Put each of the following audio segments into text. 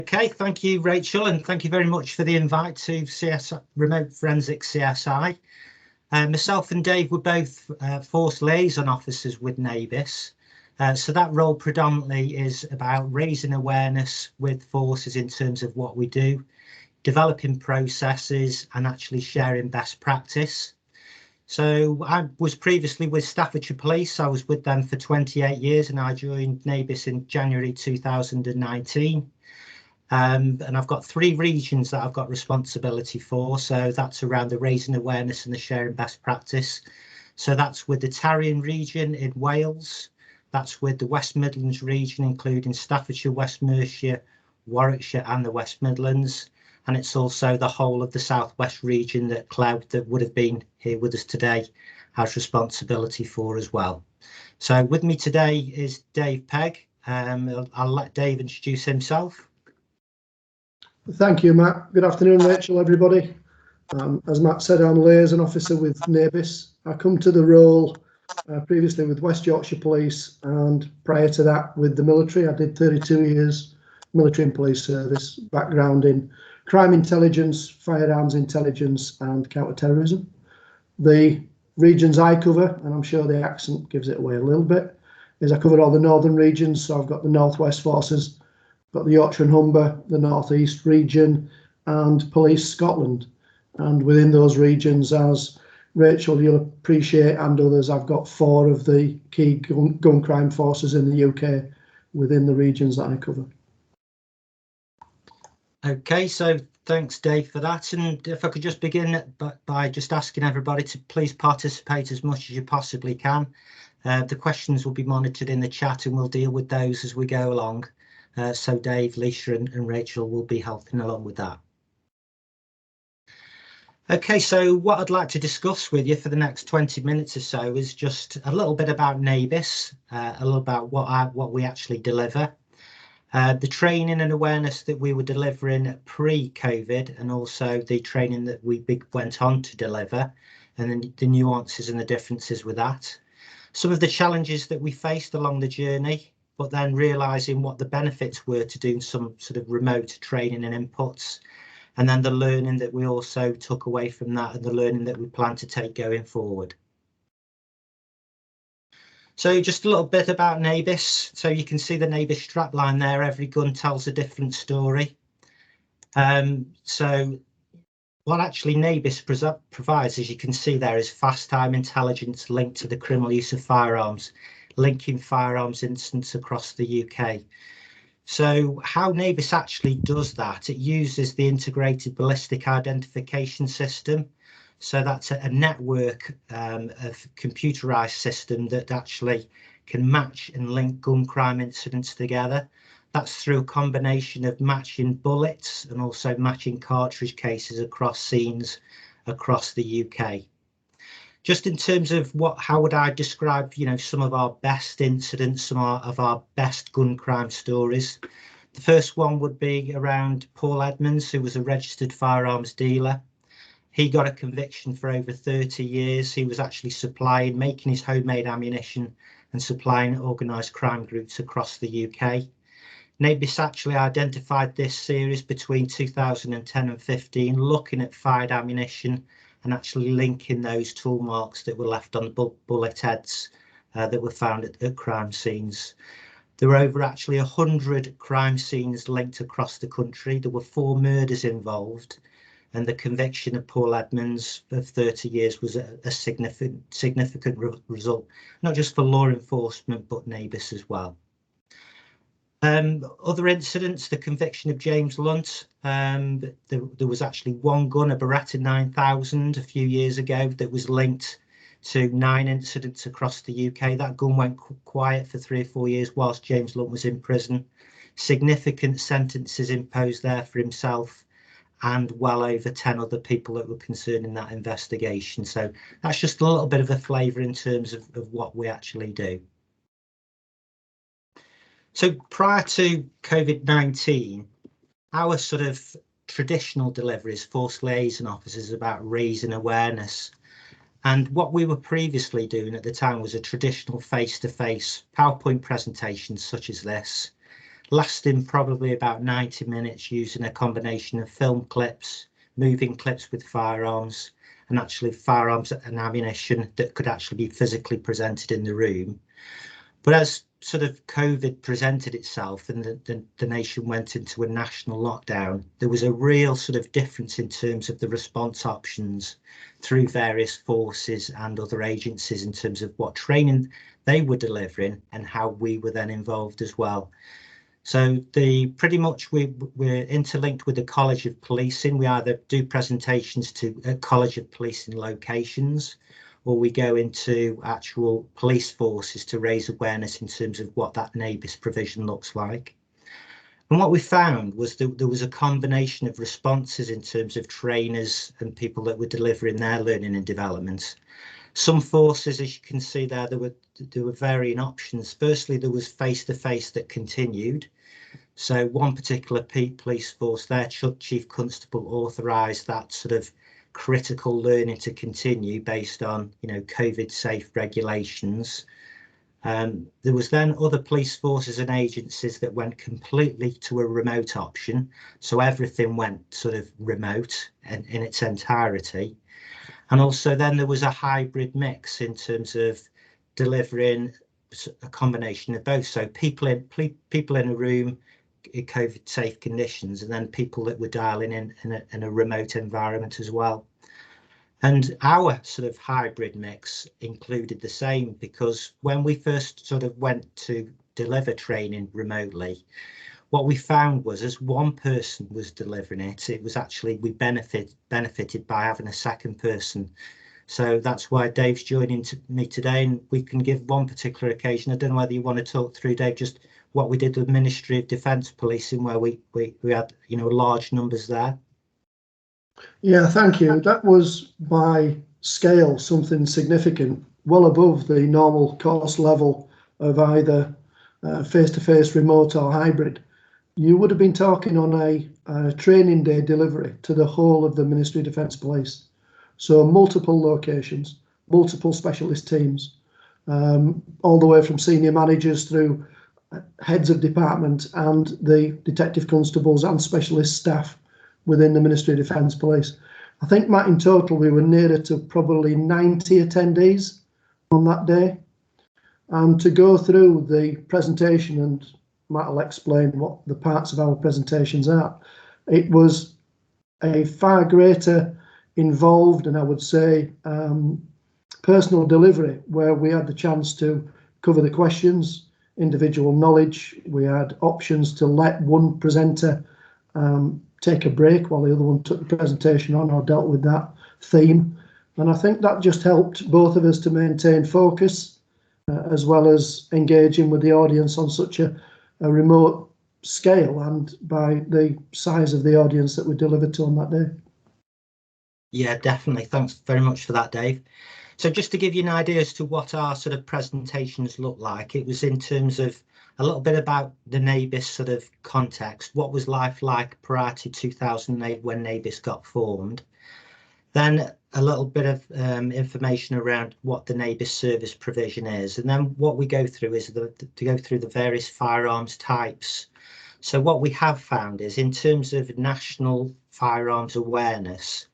Okay, thank you, Rachel, and thank you very much for the invite to Remote Forensic CSI. Myself and Dave were both Force Liaison Officers with NABIS. So that role predominantly is about raising awareness with forces in terms of what we do, developing processes and actually sharing best practice. So I was previously with Staffordshire Police. I was with them for 28 years and I joined NABIS in January 2019. And I've got 3 regions that I've got responsibility for. So that's around the raising awareness and the sharing best practice. So that's with the Tarion region in Wales. That's with the West Midlands region, including Staffordshire, West Mercia, Warwickshire and the West Midlands. And it's also the whole of the Southwest region that Cloud, that would have been here with us today, has responsibility for as well. So with me today is Dave Pegg. I'll let Dave introduce himself. Thank you, Matt. Good afternoon, Rachel, everybody. As Matt said, I'm Liaison Officer with NABIS. I come to the role previously with West Yorkshire Police, and prior to that with the military. I did 32 years military and police service, background in crime intelligence, firearms intelligence and counter-terrorism. The regions I cover, and I'm sure the accent gives it away a little bit, is I cover all the northern regions. So I've got the Northwest Forces, got the Yorkshire and Humber, the North East region and Police Scotland. And within those regions, as Rachel, you'll appreciate, and others, I've got 4 of the key gun crime forces in the UK within the regions that I cover. Okay, so thanks, Dave, for that. And if I could just begin by just asking everybody to please participate as much as you possibly can. The questions will be monitored in the chat and we'll deal with those as we go along. So Dave, Lisa and Rachel will be helping along with that. Okay, so what I'd like to discuss with you for the next 20 minutes or so is just a little bit about NABIS, a little about what we actually deliver, the training and awareness that we were delivering pre-COVID, and also the training that we went on to deliver, and then the nuances and the differences with that. Some of the challenges that we faced along the journey, but then realising what the benefits were to doing some sort of remote training and inputs, and then the learning that we also took away from that and the learning that we plan to take going forward. So just a little bit about NABIS. So you can see the NABIS strapline there. Every gun tells a different story. So what actually NABIS provides, as you can see there, is fast time intelligence linked to the criminal use of firearms, linking firearms incidents across the UK. So how NABIS actually does that, it uses the integrated ballistic identification system. So that's a network of computerized system that actually can match and link gun crime incidents together. That's through a combination of matching bullets and also matching cartridge cases across scenes across the UK. Just in terms of how would I describe, some of our best incidents, some of our best gun crime stories. The first one would be around Paul Edmonds, who was a registered firearms dealer. He got a conviction for over 30 years. He was actually making his homemade ammunition and supplying organised crime groups across the UK. NABIS actually identified this series between 2010 and 15, looking at fired ammunition and actually linking those tool marks that were left on the bullet heads that were found at crime scenes. There were over actually 100 crime scenes linked across the country. There were 4 murders involved, and the conviction of Paul Edmonds of 30 years was a significant result, not just for law enforcement, but NABIS as well. Other incidents, the conviction of James Lunt. There was actually one gun, a Beretta 9000, a few years ago that was linked to 9 incidents across the UK. That gun went quiet for 3 or 4 years whilst James Lunt was in prison. Significant sentences imposed there for himself and well over 10 other people that were concerned in that investigation. So that's just a little bit of a flavour in terms of what we actually do. So prior to COVID-19, our sort of traditional delivery as Force Liaison Officers is about raising awareness. And what we were previously doing at the time was a traditional face-to-face PowerPoint presentation such as this, lasting probably about 90 minutes, using a combination of film clips, moving clips with firearms, and actually firearms and ammunition that could actually be physically presented in the room. But as sort of COVID presented itself and the nation went into a national lockdown, there was a real sort of difference in terms of the response options through various forces and other agencies in terms of what training they were delivering and how we were then involved as well. So pretty much we're interlinked with the College of Policing. We either do presentations to College of Policing locations, or we go into actual police forces to raise awareness in terms of what that NABIS provision looks like. And what we found was that there was a combination of responses in terms of trainers and people that were delivering their learning and development. Some forces, as you can see there were varying options. Firstly, there was face-to-face that continued. So one particular police force, their chief constable authorised that sort of critical learning to continue based on, COVID safe regulations. There was then other police forces and agencies that went completely to a remote option. So everything went sort of remote and in its entirety. And also then there was a hybrid mix in terms of delivering a combination of both. So people in a room, COVID safe conditions, and then people that were dialing in a remote environment as well. And our sort of hybrid mix included the same, because when we first sort of went to deliver training remotely, what we found was as one person was delivering it was actually we benefited by having a second person. So that's why Dave's joining me today, and we can give one particular occasion. I don't know whether you want to talk through, Dave, just what we did with Ministry of Defence Policing, where we had large numbers there. Yeah, thank you. That was by scale something significant, well above the normal course level of either face-to-face, remote or hybrid. You would have been talking on a training day delivery to the whole of the Ministry of Defence Police. So multiple locations, multiple specialist teams, all the way from senior managers through heads of department and the detective constables and specialist staff within the Ministry of Defence Police. I think, Matt, in total, we were nearer to probably 90 attendees on that day. And to go through the presentation, and Matt will explain what the parts of our presentations are, it was a far greater involved and I would say personal delivery, where we had the chance to cover the questions, individual knowledge. We had options to let one presenter take a break while the other one took the presentation on or dealt with that theme. And I think that just helped both of us to maintain focus as well as engaging with the audience on such a remote scale and by the size of the audience that we delivered to on that day. Yeah, definitely. Thanks very much for that, Dave. So just to give you an idea as to what our sort of presentations look like, it was in terms of a little bit about the NABIS sort of context. What was life like prior to 2008 when NABIS got formed? Then a little bit of information around what the NABIS service provision is. And then what we go through is to go through the various firearms types. So what we have found is in terms of national firearms awareness,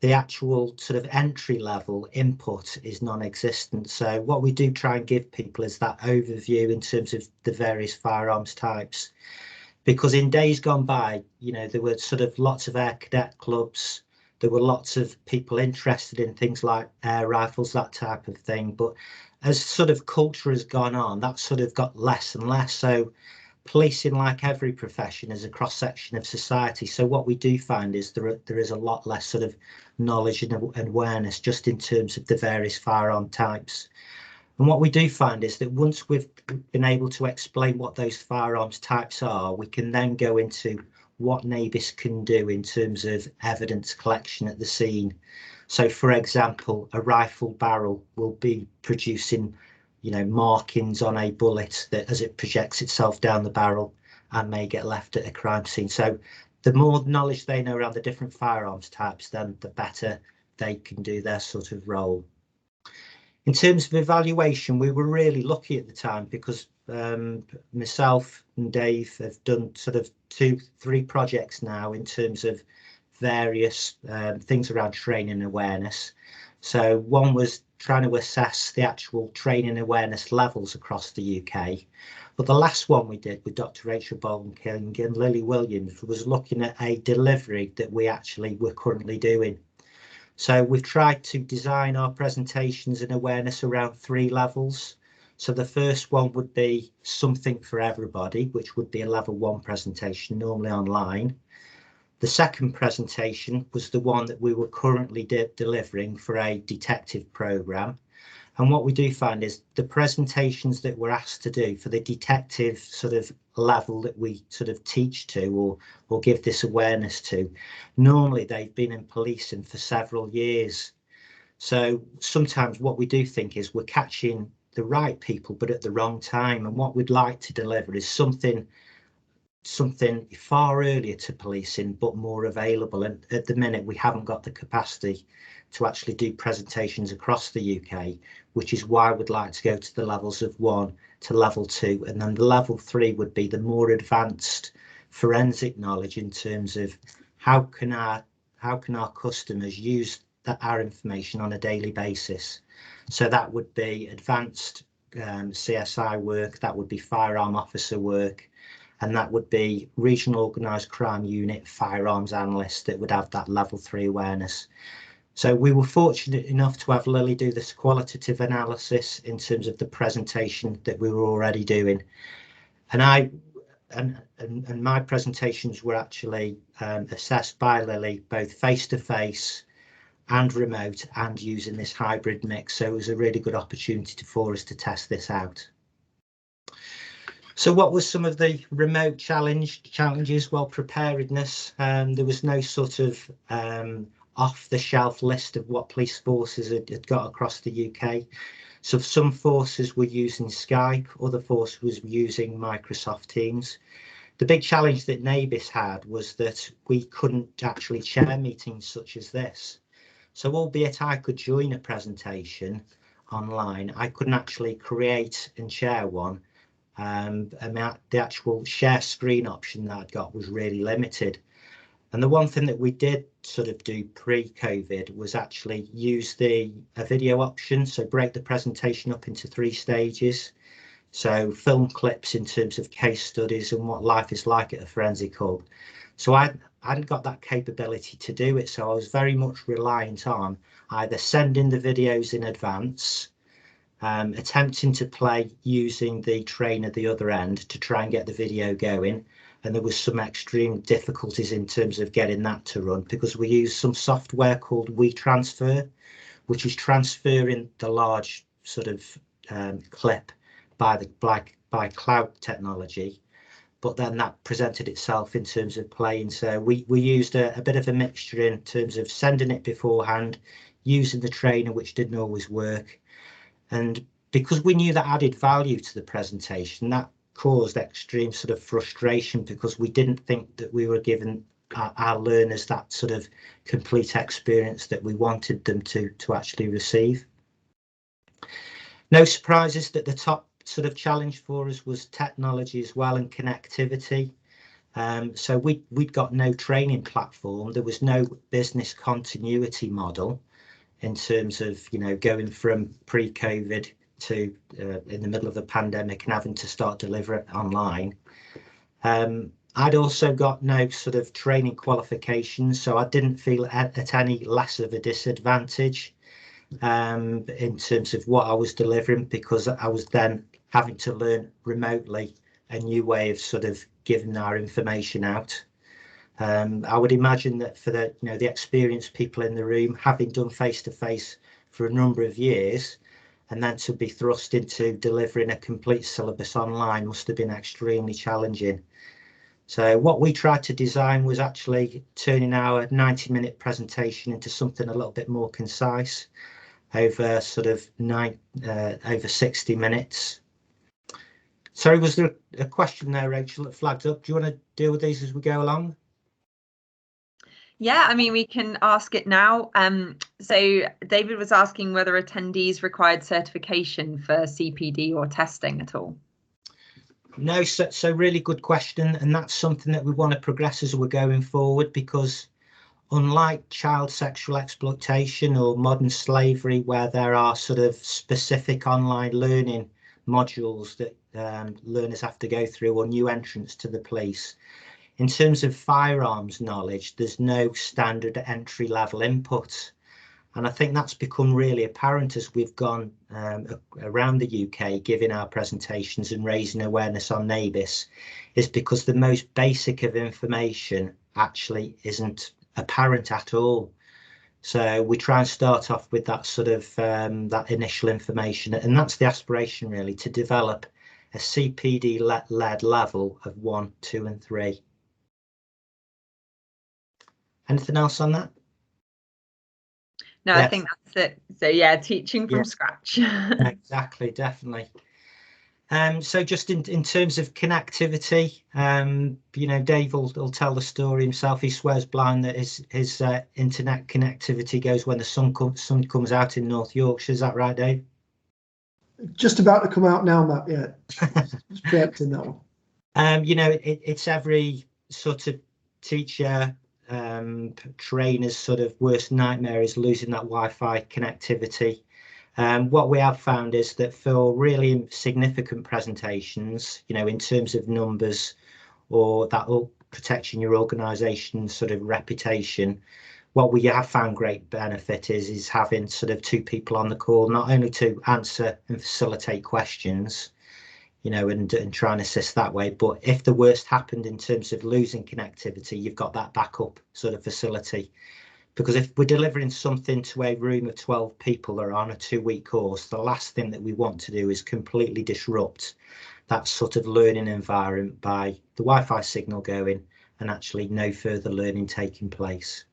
the actual sort of entry level input is non-existent. So what we do try and give people is that overview in terms of the various firearms types, because in days gone by, there were sort of lots of air cadet clubs. There were lots of people interested in things like air rifles, that type of thing. But as sort of culture has gone on, that sort of got less and less. So policing, like every profession, is a cross-section of society. So what we do find is there is a lot less sort of knowledge and awareness just in terms of the various firearm types. And what we do find is that once we've been able to explain what those firearms types are, we can then go into what NABIS can do in terms of evidence collection at the scene. So, for example, a rifle barrel will be producing markings on a bullet that as it projects itself down the barrel and may get left at a crime scene. So the more knowledge they know around the different firearms types, then the better they can do their sort of role. In terms of evaluation, we were really lucky at the time because myself and Dave have done sort of 2-3 projects now in terms of various things around training awareness. So one was trying to assess the actual training awareness levels across the UK. But the last one we did with Dr. Rachel Bolton-King and Lily Williams was looking at a delivery that we actually were currently doing. So we've tried to design our presentations and awareness around 3 levels. So the first one would be something for everybody, which would be a level 1 presentation, normally online. The second presentation was the one that we were currently delivering for a detective programme. And what we do find is the presentations that we're asked to do for the detective sort of level that we sort of teach to or give this awareness to, normally they've been in policing for several years. So sometimes what we do think is we're catching the right people, but at the wrong time. And what we'd like to deliver is something far earlier to policing, but more available. And at the minute, we haven't got the capacity to actually do presentations across the UK, which is why we'd like to go to the levels of 1 to level 2. And then the level 3 would be the more advanced forensic knowledge in terms of how can our customers use our information on a daily basis. So that would be advanced CSI work, that would be firearm officer work, and that would be regional organised crime unit firearms analysts that would have that level 3 awareness. So we were fortunate enough to have Lily do this qualitative analysis in terms of the presentation that we were already doing. And my presentations were actually assessed by Lily, both face-to-face and remote, and using this hybrid mix. So it was a really good opportunity for us to test this out. So what was some of the remote challenges? Well, preparedness. There was no sort of off-the-shelf list of what police forces had got across the UK. So some forces were using Skype, other forces was using Microsoft Teams. The big challenge that NABIS had was that we couldn't actually chair meetings such as this. So albeit I could join a presentation online, I couldn't actually create and share one. And the actual share screen option that I'd got was really limited. And the one thing that we did sort of do pre-COVID was actually use a video option, so break the presentation up into 3 stages. So film clips in terms of case studies and what life is like at a forensic hub. So I hadn't got that capability to do it, so I was very much reliant on either sending the videos in advance, attempting to play using the train at the other end to try and get the video going, and there was some extreme difficulties in terms of getting that to run because we use some software called WeTransfer, which is transferring the large sort of clip by cloud technology, but then that presented itself in terms of playing. So we used a bit of a mixture in terms of sending it beforehand, using the trainer, which didn't always work. And because we knew that added value to the presentation, that caused extreme sort of frustration because we didn't think that we were giving our learners that sort of complete experience that we wanted them to actually receive. No surprises that the top sort of challenge for us was technology as well and connectivity. So we'd got no training platform. There was no business continuity model in terms of, you know, going from pre-COVID to in the middle of the pandemic and having to start delivering it online. I'd also got no sort of training qualifications, so I didn't feel at any less of a disadvantage in terms of what I was delivering, because I was then having to learn remotely a new way of sort of giving our information out. I would imagine that for the experienced people in the room, having done face-to-face for a number of years, and then to be thrust into delivering a complete syllabus online must have been extremely challenging. So what we tried to design was actually turning our 90-minute presentation into something a little bit more concise over sort of over 60 minutes. Sorry, was there a question there, Rachel, that flagged up? Do you want to deal with these as we go along? Yeah, I mean, we can ask it now. So David was asking whether attendees required certification for CPD or testing at all. No, so really good question, and that's something that we want to progress as we're going forward, because unlike child sexual exploitation or modern slavery, where there are sort of specific online learning modules that learners have to go through, or new entrants to the police, in terms of firearms knowledge, there's no standard entry level input. And I think that's become really apparent as we've gone around the UK giving our presentations and raising awareness on NABIS, is because the most basic of information actually isn't apparent at all. So we try and start off with that sort of that initial information, and that's the aspiration really, to develop a CPD led level of 1, 2 and 3. Anything else on that? No, Yes. I think that's it. So yeah, teaching from scratch. Exactly, definitely. So just in terms of connectivity, you know, Dave will tell the story himself. He swears blind that his internet connectivity goes when the sun comes out in North Yorkshire. Is that right, Dave? Just about to come out now, Matt. Yeah, just preempting that one. You know, it's every sort of teacher, trainer's sort of worst nightmare is losing that Wi-Fi connectivity. What we have found is that for really significant presentations, you know, in terms of numbers or that protecting your organisation's sort of reputation, what we have found great benefit is having sort of 2 people on the call, not only to answer and facilitate questions, you know, and try and assist that way, but if the worst happened in terms of losing connectivity, you've got that backup sort of facility. Because if we're delivering something to a room of 12 people that are on a 2-week course, the last thing that we want to do is completely disrupt that sort of learning environment by the Wi-Fi signal going and actually no further learning taking place.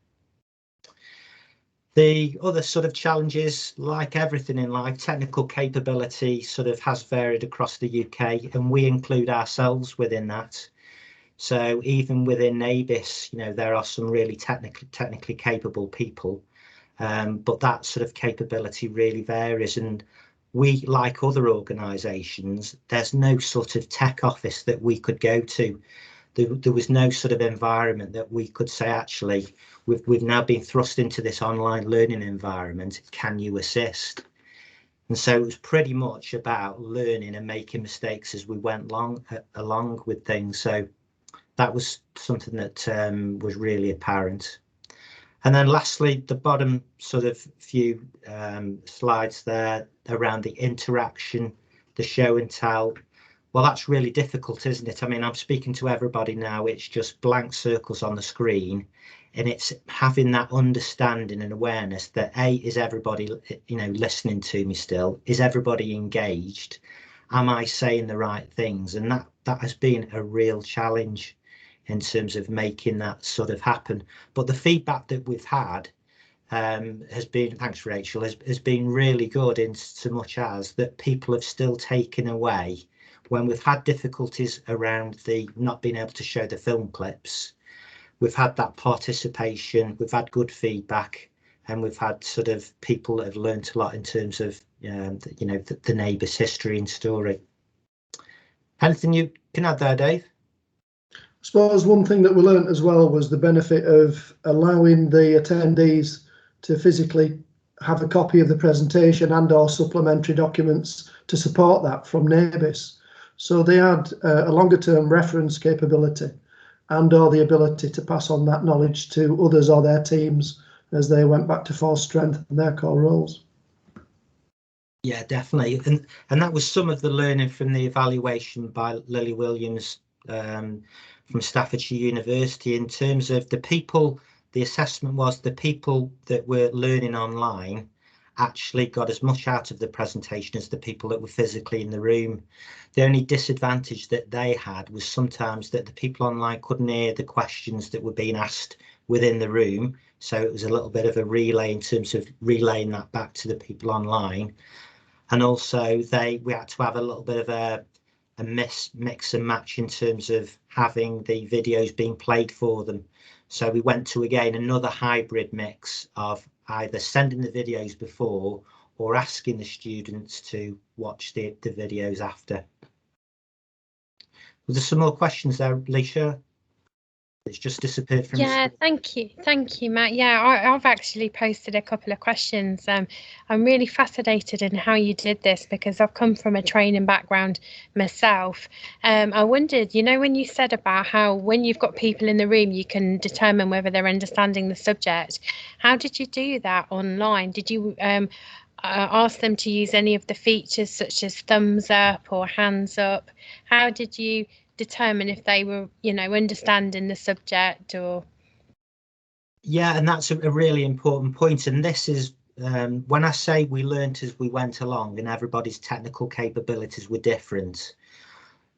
The other sort of challenges, like everything in life, technical capability sort of has varied across the UK, and we include ourselves within that. So even within NABIS, you know, there are some really technically capable people, but that sort of capability really varies. And we, like other organisations, there's no sort of tech office that we could go to. There was no sort of environment that we could say, actually, we've now been thrust into this online learning environment. Can you assist? And so it was pretty much about learning and making mistakes as we went along with things. So that was something that was really apparent. And then lastly, the bottom sort of few slides there around the interaction, the show and tell. Well, that's really difficult, isn't it? I mean, I'm speaking to everybody now, it's just blank circles on the screen, and it's having that understanding and awareness that A, is everybody, you know, listening to me still? Is everybody engaged? Am I saying the right things? And that has been a real challenge in terms of making that sort of happen. But the feedback that we've had has been, thanks Rachel, has been really good, in so much as that people have still taken away, when we've had difficulties around the not being able to show the film clips, we've had that participation, we've had good feedback, and we've had sort of people that have learned a lot in terms of you know, the NABIS history and story. Anything you can add there, Dave? I suppose one thing that we learnt as well was the benefit of allowing the attendees to physically have a copy of the presentation and or supplementary documents to support that from NABIS. So they had a longer term reference capability and or the ability to pass on that knowledge to others or their teams as they went back to full strength in their core roles. Yeah, definitely. And that was some of the learning from the evaluation by Lily Williams from Staffordshire University, in terms of the people. The assessment was the people that were learning online actually got as much out of the presentation as the people that were physically in the room. The only disadvantage that they had was sometimes that the people online couldn't hear the questions that were being asked within the room. So it was a little bit of a relay in terms of relaying that back to the people online. And also we had to have a little bit of a mix and match in terms of having the videos being played for them. So we went to, again, another hybrid mix of either sending the videos before or asking the students to watch the videos after. Was there some more questions there, Leisha? It's just disappeared from Yeah, the thank you, Matt. Yeah, I've actually posted a couple of questions. I'm really fascinated in how you did this because I've come from a training background myself. I wondered, you know, when you said about how when you've got people in the room, you can determine whether they're understanding the subject. How did you do that online? Did you ask them to use any of the features such as thumbs up or hands up? How did you determine if they were, you know, understanding the subject? Or Yeah, and that's a really important point. And this is when I say we learnt as we went along and everybody's technical capabilities were different.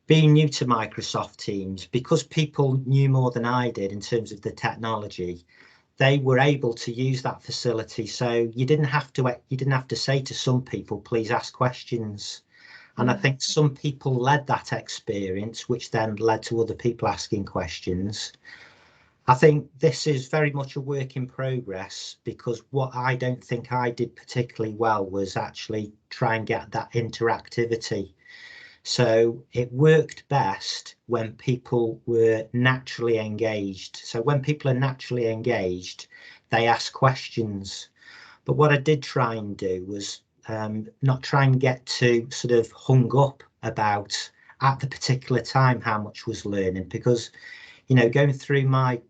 Being new to Microsoft Teams, because people knew more than I did in terms of the technology, they were able to use that facility. So you didn't have to say to some people, please ask questions. And I think some people led that experience, which then led to other people asking questions. I think this is very much a work in progress, because what I don't think I did particularly well was actually try and get that interactivity. So it worked best when people were naturally engaged. So when people are naturally engaged, they ask questions. But what I did try and do was not try and get too sort of hung up about at the particular time how much was learning, because, you know, going through my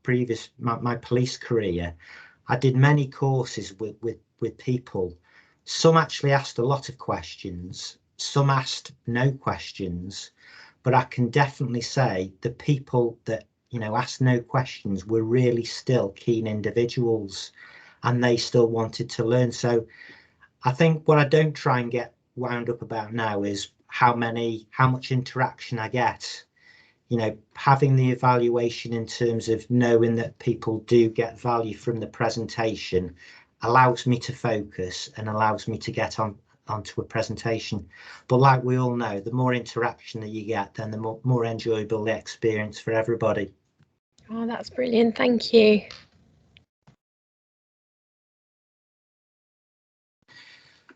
police career, I did many courses with people. Some actually asked a lot of questions, some asked no questions, but I can definitely say the people that, you know, asked no questions were really still keen individuals, and they still wanted to learn. So I think what I don't try and get wound up about now is how much interaction I get. You know, having the evaluation in terms of knowing that people do get value from the presentation allows me to focus and allows me to get onto a presentation. But like we all know, the more interaction that you get, then the more enjoyable the experience for everybody. Oh, that's brilliant. Thank you.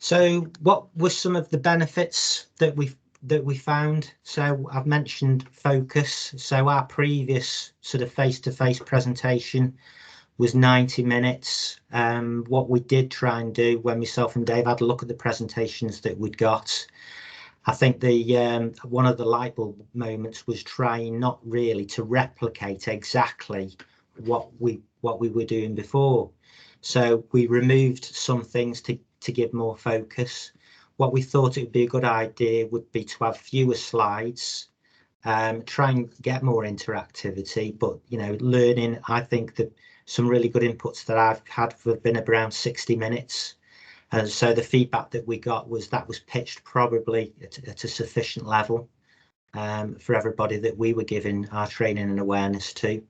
So what were some of the benefits that we found? So I've mentioned focus. So our previous sort of face-to-face presentation was 90 minutes. What we did try and do when myself and Dave had a look at the presentations that we'd got, I think the one of the light bulb moments was trying not really to replicate exactly what we were doing before. So we removed some things to give more focus. What we thought it would be a good idea would be to have fewer slides, try and get more interactivity, but, you know, learning, I think that some really good inputs that I've had have been around 60 minutes. And so the feedback that we got was that was pitched probably at a sufficient level for everybody that we were giving our training and awareness to.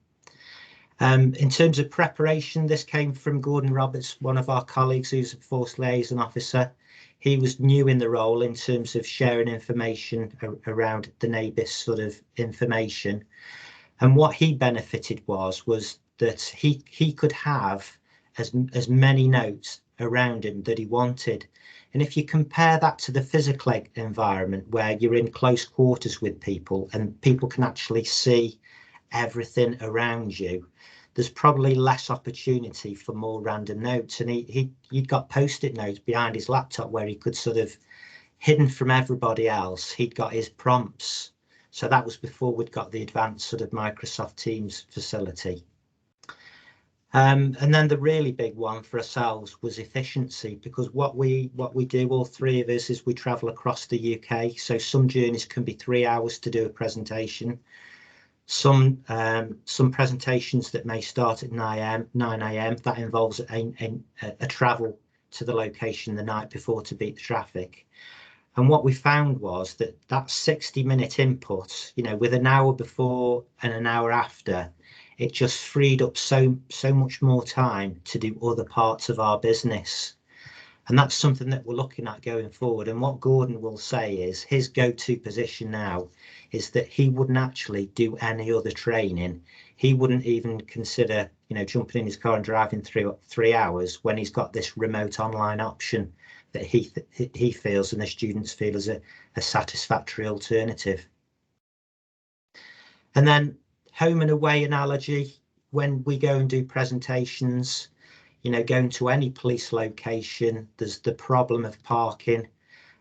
In terms of preparation, this came from Gordon Roberts, one of our colleagues who's a Force Liaison Officer. He was new in the role in terms of sharing information around the NABIS sort of information. And what he benefited was that he could have as many notes around him that he wanted. And if you compare that to the physical environment where you're in close quarters with people and people can actually see everything around you, there's probably less opportunity for more random notes. And he'd got post-it notes behind his laptop where he could sort of, hidden from everybody else, he'd got his prompts. So that was before we'd got the advanced sort of Microsoft Teams facility. And then the really big one for ourselves was efficiency, because what we do, all three of us, is we travel across the UK. So some journeys can be 3 hours to do a presentation. Some presentations that may start at 9 a.m. that involves a travel to the location the night before to beat the traffic. And what we found was that 60-minute input, you know, with an hour before and an hour after, it just freed up so much more time to do other parts of our business. And that's something that we're looking at going forward. And what Gordon will say is his go-to position now is that he wouldn't actually do any other training. He wouldn't even consider, jumping in his car and driving through 3 hours when he's got this remote online option that he feels and the students feel is a satisfactory alternative. And then home and away analogy, when we go and do presentations, going to any police location, there's the problem of parking.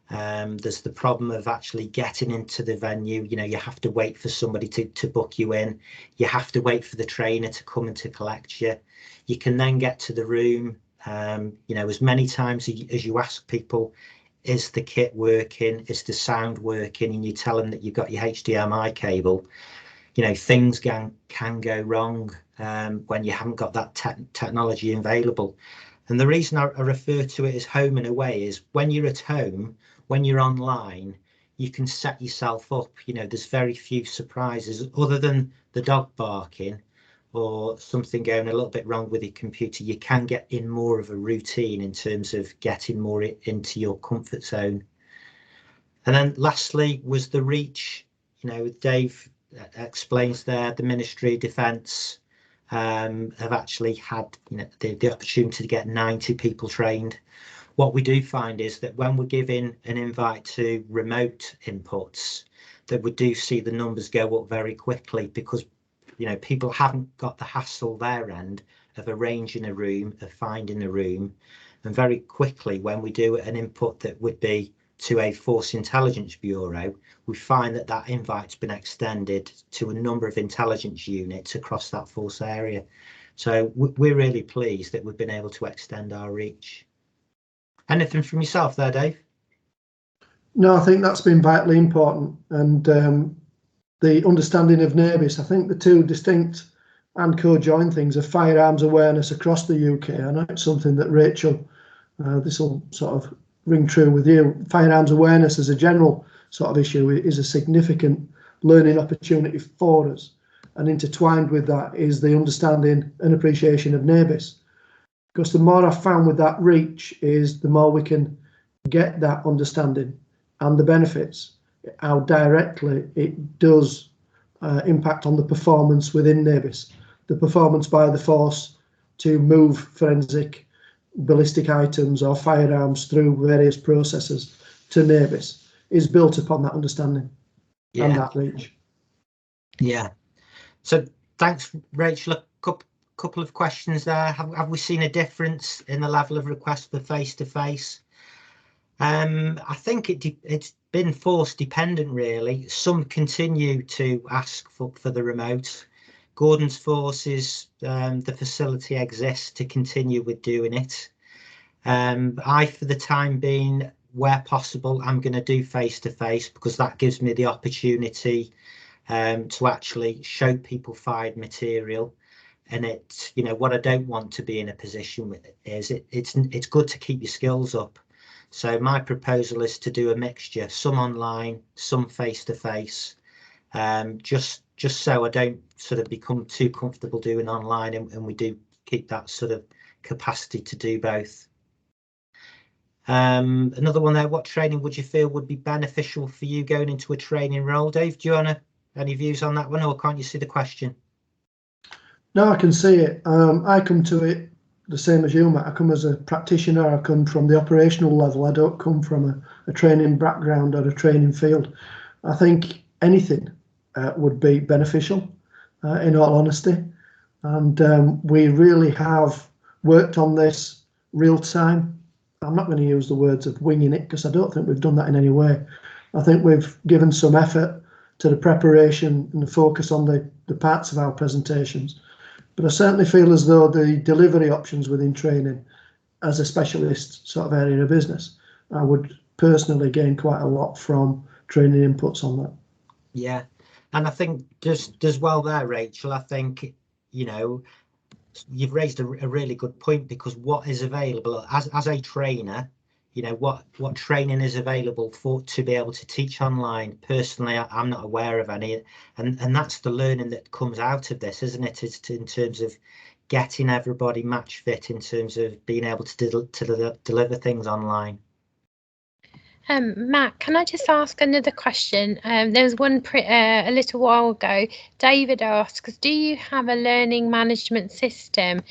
There's the problem of actually getting into the venue. You have to wait for somebody to book you in. You have to wait for the trainer to come and to collect you. You can then get to the room, as many times as you ask people, is the kit working? Is the sound working? And you tell them that you've got your HDMI cable. Things can go wrong when you haven't got that technology available. And the reason I refer to it as home and away is when you're at home, when you're online, you can set yourself up. There's very few surprises other than the dog barking or something going a little bit wrong with your computer. You can get in more of a routine in terms of getting more into your comfort zone. And then lastly was the reach. Dave explains there, the Ministry of Defence have actually had the opportunity to get 90 people trained. What we do find is that when we're giving an invite to remote inputs, that we do see the numbers go up very quickly because people haven't got the hassle their end of arranging a room, of finding a room, and very quickly when we do an input that would be to a Force Intelligence Bureau, we find that invite's been extended to a number of intelligence units across that force area. So we're really pleased that we've been able to extend our reach. Anything from yourself there, Dave? No, I think that's been vitally important. And the understanding of NABIS, I think the two distinct and co-joined things are firearms awareness across the UK. I know it's something that Rachel, this will sort of ring true with you. Firearms awareness as a general sort of issue is a significant learning opportunity for us, and intertwined with that is the understanding and appreciation of NABIS, because the more I've found with that reach is the more we can get that understanding and the benefits, how directly it does impact on the performance within NABIS, the performance by the force to move forensic ballistic items or firearms through various processes to NABIS is built upon that understanding and that reach. Yeah. So thanks, Rachel. A couple of questions there. Have we seen a difference in the level of request for face-to-face? I think it's been force dependent, really. Some continue to ask for the remote. Gordon's forces, the facility exists to continue with doing it. I, for the time being, where possible, I'm going to do face-to-face because that gives me the opportunity to actually show people fired material. And it's, what I don't want to be in a position with is it's good to keep your skills up. So my proposal is to do a mixture, some online, some face-to-face, just so I don't sort of become too comfortable doing online, and we do keep that sort of capacity to do both. Another one there, what training would you feel would be beneficial for you going into a training role? Dave, do you want any views on that one, or can't you see the question? No, I can see it. I come to it the same as you, Matt. I come as a practitioner. I come from the operational level. I don't come from a training background or a training field. I think anything would be beneficial, in all honesty. And we really have worked on this real time. I'm not going to use the words of winging it because I don't think we've done that in any way. I think we've given some effort to the preparation and the focus on the parts of our presentations. But I certainly feel as though the delivery options within training as a specialist sort of area of business, I would personally gain quite a lot from training inputs on that. Yeah, and I think just as well there, Rachel, I think, you've raised a really good point, because what is available as a trainer, what training is available to be able to teach online. Personally, I'm not aware of any, and that's the learning that comes out of this, isn't it? It's in terms of getting everybody match fit in terms of being able to deliver things online. Matt, can I just ask another question? There was one a little while ago. David asks, do you have a learning management system,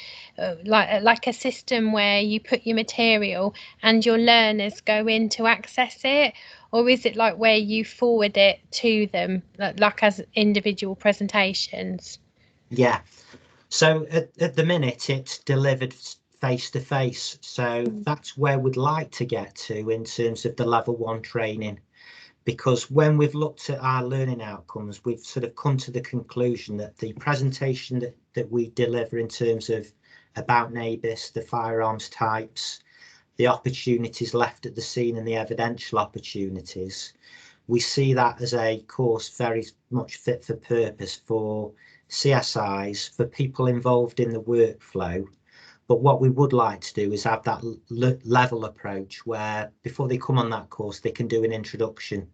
like a system where you put your material and your learners go in to access it? Or is it like where you forward it to them, like as individual presentations? Yeah, so at the minute it's delivered face to face, so that's where we'd like to get to in terms of the level 1 training, because when we've looked at our learning outcomes, we've sort of come to the conclusion that the presentation that we deliver in terms of about NABIS, the firearms types, the opportunities left at the scene and the evidential opportunities, we see that as a course very much fit for purpose for CSIs, for people involved in the workflow. But what we would like to do is have that level approach where before they come on that course, they can do an introduction,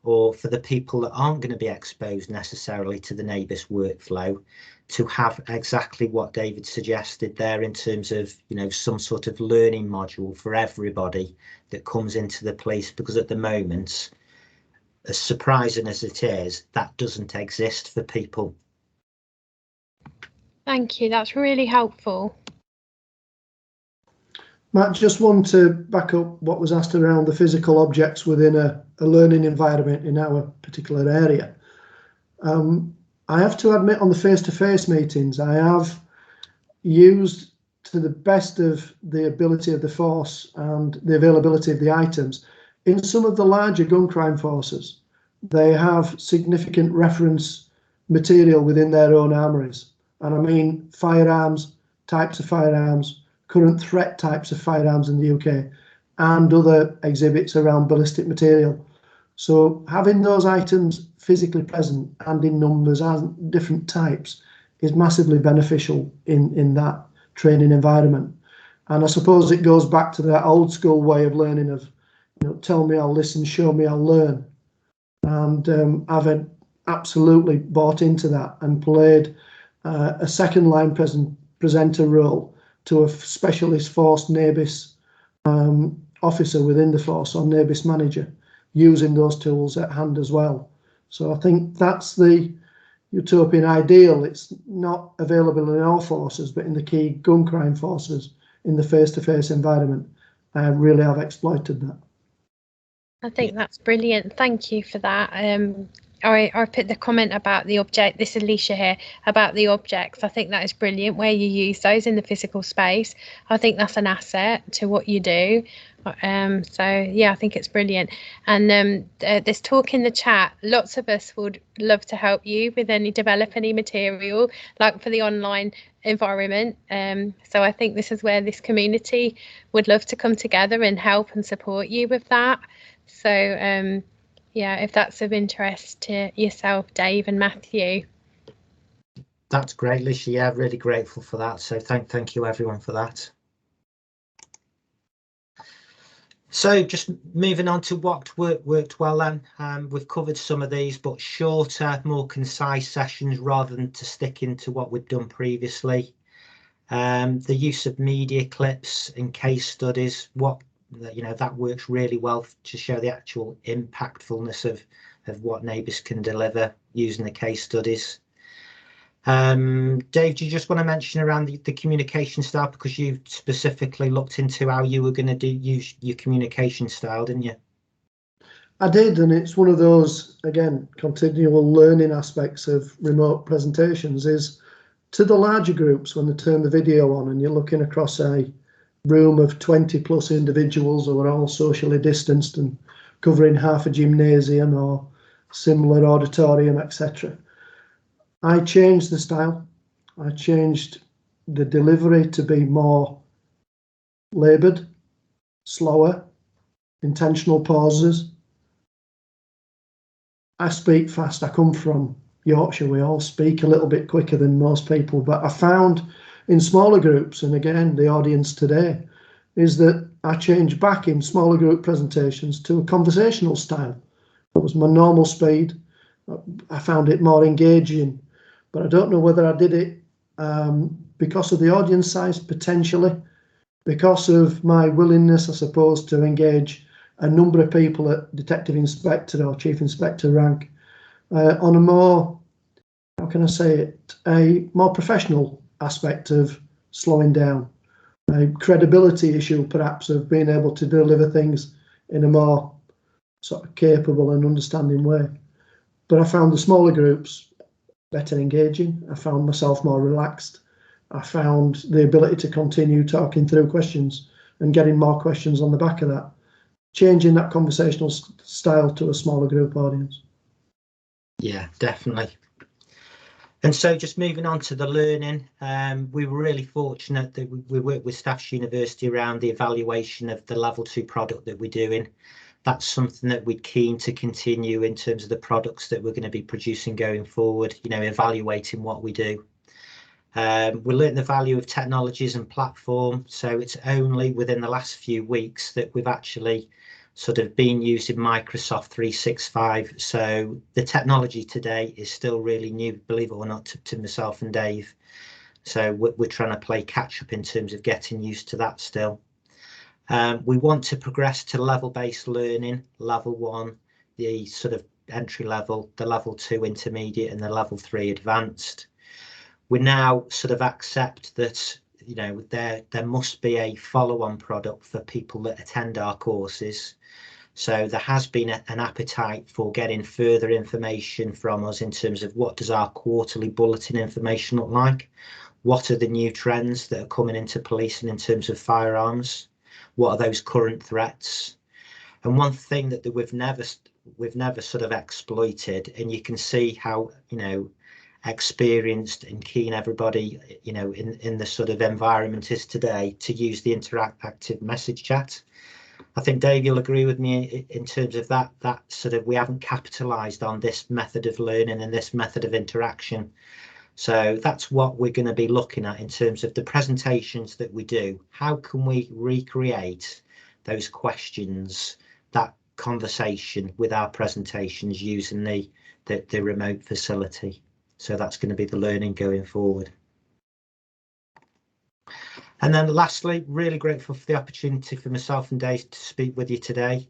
or for the people that aren't going to be exposed necessarily to the NABIS workflow, to have exactly what David suggested there in terms of, you know, some sort of learning module for everybody that comes into the police, because at the moment, as surprising as it is, that doesn't exist for people. Thank you, that's really helpful. Matt, just want to back up what was asked around the physical objects within a learning environment in our particular area. I have to admit, on the face-to-face meetings, I have used, to the best of the ability of the force and the availability of the items, in some of the larger gun crime forces, they have significant reference material within their own armories. And I mean firearms, types of firearms, current threat types of firearms in the UK, and other exhibits around ballistic material. So having those items physically present and in numbers and different types is massively beneficial in that training environment. And I suppose it goes back to that old school way of learning of, you know, tell me I'll listen, show me I'll learn. And I've absolutely bought into that and played a second line presenter role to a specialist force NABIS officer within the force, or NABIS manager, using those tools at hand as well. So I think that's the utopian ideal. It's not available in all forces, but in the key gun crime forces, in the face-to-face environment, I really have exploited that. I think that's brilliant. Thank you for that. I put the comment about the object, this is Alicia here, about the objects. I think that is brilliant where you use those in the physical space. I think that's an asset to what you do. So yeah, I think it's brilliant. And there's talk in the chat. Lots of us would love to help you with develop any material, like for the online environment. So I think this is where this community would love to come together and help and support you with that. So yeah, if that's of interest to yourself, Dave and Matthew. That's great, Alicia. Yeah, really grateful for that. So thank you everyone for that. So just moving on to what worked well then. We've covered some of these, but shorter, more concise sessions rather than to stick into what we'd done previously. The use of media clips and case studies, that works really well to show the actual impactfulness of what NABIS can deliver using the case studies. Dave, do you just want to mention around the communication style, because you specifically looked into how you were going to use your communication style, didn't you? I did, and it's one of those, again, continual learning aspects of remote presentations, is to the larger groups when they turn the video on and you're looking across a room of 20 plus individuals who are all socially distanced and covering half a gymnasium or similar auditorium, etc. I changed the style. I changed the delivery to be more laboured, slower, intentional pauses. I speak fast. I come from Yorkshire. We all speak a little bit quicker than most people, but I found in smaller groups, and again, the audience today, is that I changed back in smaller group presentations to a conversational style. It was my normal speed. I found it more engaging, but I don't know whether I did it because of the audience size, potentially, because of my willingness, I suppose, to engage a number of people at detective inspector or chief inspector rank on a more, how can I say it, a more professional aspect of slowing down, a credibility issue perhaps of being able to deliver things in a more sort of capable and understanding way. But I found the smaller groups better engaging. I found myself more relaxed. I found the ability to continue talking through questions and getting more questions on the back of that, changing that conversational style to a smaller group audience. Yeah, definitely. And so just moving on to the learning, we were really fortunate that we worked with Staffs University around the evaluation of the level 2 product that we're doing. That's something that we're keen to continue in terms of the products that we're going to be producing going forward, you know, evaluating what we do. We learned the value of technologies and platform. So it's only within the last few weeks that we've actually sort of been using Microsoft 365. So the technology today is still really new, believe it or not, to myself and Dave. So we're trying to play catch up in terms of getting used to that still. We want to progress to level-based learning, level 1, the sort of entry level, the level 2 intermediate and the level 3 advanced. We now sort of accept that, you know, there must be a follow-on product for people that attend our courses. So there has been an appetite for getting further information from us in terms of what does our quarterly bulletin information look like? What are the new trends that are coming into policing in terms of firearms? What are those current threats? And one thing that we've never sort of exploited, and you can see how, you know, experienced and keen everybody, you know, in the sort of environment is today, to use the interactive message chat. I think Dave, you'll agree with me in terms of that sort of, we haven't capitalized on this method of learning and this method of interaction. So that's what we're going to be looking at in terms of the presentations that we do. How can we recreate those questions, that conversation with our presentations using the remote facility? So that's going to be the learning going forward. And then lastly, really grateful for the opportunity for myself and Dave to speak with you today.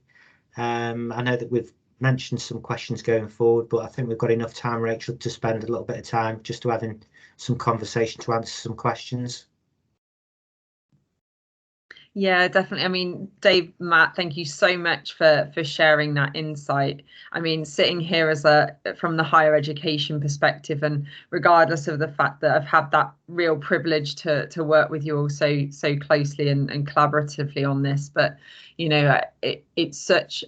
I know that we've mentioned some questions going forward, but I think we've got enough time, Rachel, to spend a little bit of time just to having some conversation to answer some questions. Yeah, definitely. I mean, Dave, Matt, thank you so much for sharing that insight. I mean, sitting here from the higher education perspective, and regardless of the fact that I've had that real privilege to work with you all so closely and collaboratively on this, but you know, it's such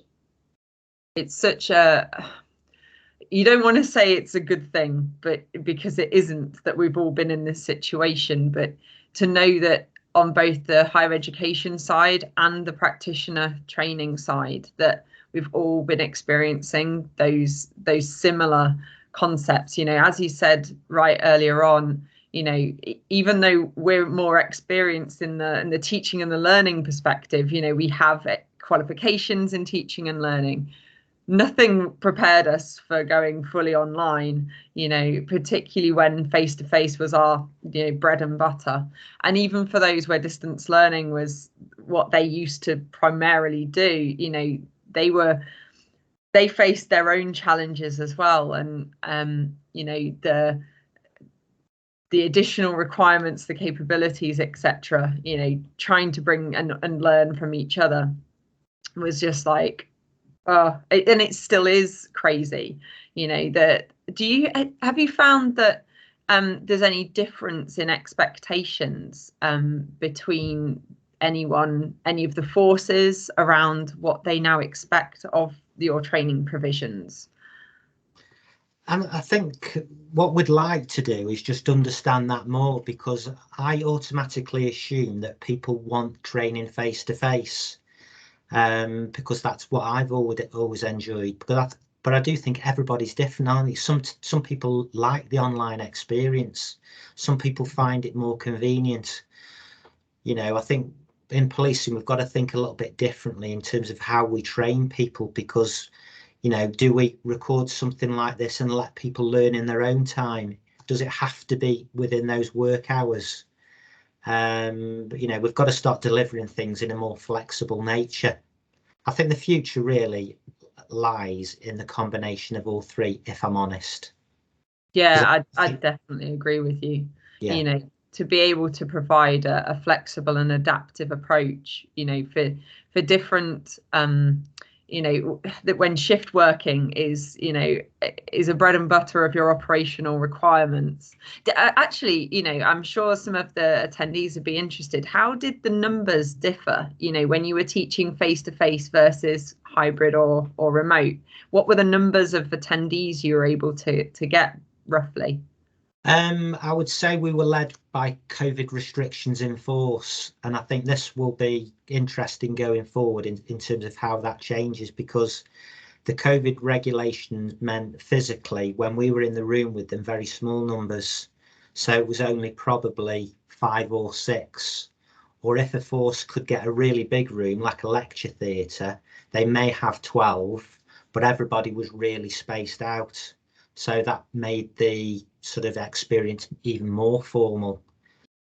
a, you don't want to say it's a good thing, but because it isn't, that we've all been in this situation, but to know that on both the higher education side and the practitioner training side, that we've all been experiencing those similar concepts. You know, as you said right earlier on, you know, even though we're more experienced in the teaching and the learning perspective, you know, we have qualifications in teaching and learning. Nothing prepared us for going fully online, you know, particularly when face-to-face was our, you know, bread and butter. And even for those where distance learning was what they used to primarily do, you know, they faced their own challenges as well. And, you know, the additional requirements, the capabilities, etc., you know, trying to bring and learn from each other was just like, and it still is crazy, you know. That have you found that there's any difference in expectations between any of the forces around what they now expect of your training provisions? And I think what we'd like to do is just understand that more, because I automatically assume that people want training face to face. Because that's what I've always enjoyed. But I do think everybody's different, aren't they? Some people like the online experience. Some people find it more convenient. You know, I think in policing we've got to think a little bit differently in terms of how we train people, because, you know, do we record something like this and let people learn in their own time? Does it have to be within those work hours? But, you know, we've got to start delivering things in a more flexible nature. I think the future really lies in the combination of all three, if I'm honest. Yeah, I definitely agree with you. Yeah. You know, to be able to provide a flexible and adaptive approach, you know, for different you know, that when shift working is, you know, is a bread and butter of your operational requirements. Actually, you know, I'm sure some of the attendees would be interested. How did the numbers differ, you know, when you were teaching face-to-face versus hybrid or remote? What were the numbers of attendees you were able to get roughly? I would say we were led by COVID restrictions in force, and I think this will be interesting going forward in terms of how that changes, because the COVID regulations meant physically, when we were in the room with them, very small numbers. So it was only probably 5 or 6, or if a force could get a really big room like a lecture theatre, they may have 12, but everybody was really spaced out. So that made the sort of experience even more formal.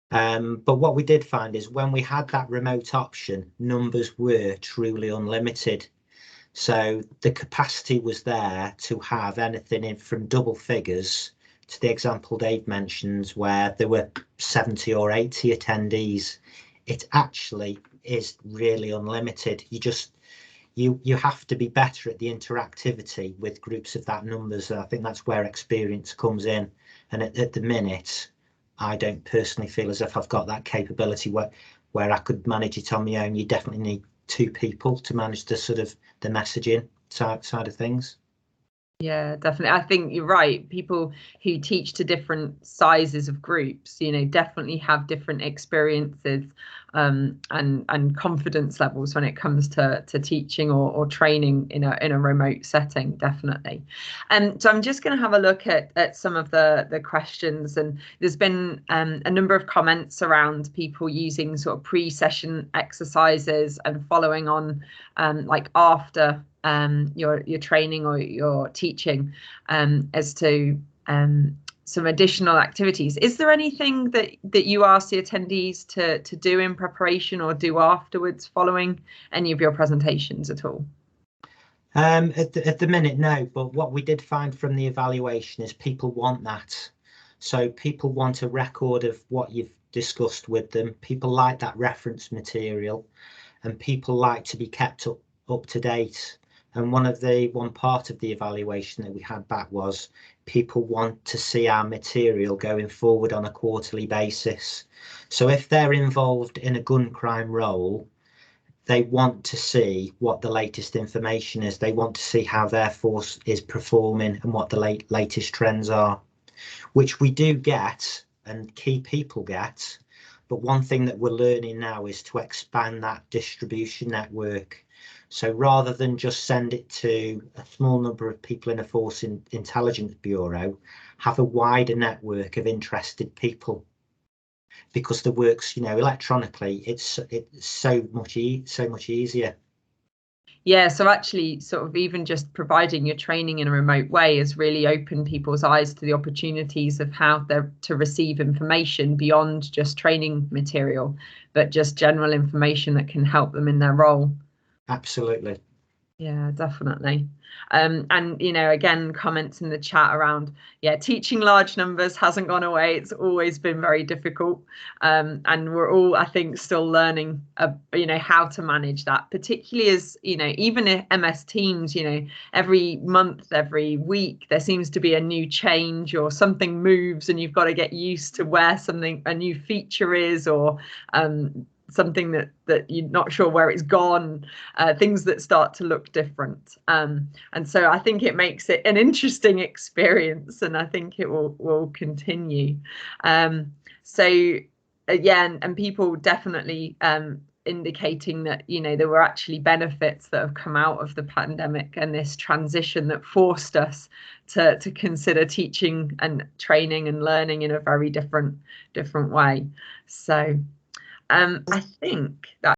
But what we did find is when we had that remote option, numbers were truly unlimited. So the capacity was there to have anything in from double figures to the example Dave mentions, where there were 70 or 80 attendees. It actually is really unlimited. You have to be better at the interactivity with groups of that numbers. I think that's where experience comes in. And at the minute, I don't personally feel as if I've got that capability where I could manage it on my own. You definitely need 2 people to manage the sort of the messaging side of things. Yeah, definitely. I think you're right. People who teach to different sizes of groups, you know, definitely have different experiences and confidence levels when it comes to teaching or training in a remote setting, definitely. And so I'm just going to have a look at some of the questions, and there's been a number of comments around people using sort of pre-session exercises and following on like after your training or your teaching as to some additional activities. Is there anything that you ask the attendees to do in preparation or do afterwards following any of your presentations at all? At the minute, no, but what we did find from the evaluation is people want that. So people want a record of what you've discussed with them. People like that reference material, and people like to be kept up to date. And one part of the evaluation that we had back was people want to see our material going forward on a quarterly basis. So if they're involved in a gun crime role, they want to see what the latest information is. They want to see how their force is performing and what the latest trends are, which we do get and key people get. But one thing that we're learning now is to expand that distribution network. So rather than just send it to a small number of people in a force intelligence bureau, have a wider network of interested people. Because the works, you know, electronically, it's so much easier. Yeah, so actually sort of even just providing your training in a remote way has really opened people's eyes to the opportunities of how they're to receive information beyond just training material, but just general information that can help them in their role. Absolutely. Yeah, definitely. And you know, again, comments in the chat around, yeah, teaching large numbers hasn't gone away. It's always been very difficult. And we're all, I think, still learning, you know, how to manage that, particularly as, you know, even in MS Teams, you know, every month, every week, there seems to be a new change or something moves and you've got to get used to where a new feature is, or something that you're not sure where it's gone, things that start to look different, and so I think it makes it an interesting experience, and I think it will continue. So yeah, and people definitely indicating that, you know, there were actually benefits that have come out of the pandemic and this transition that forced us to consider teaching and training and learning in a very different way. So I think that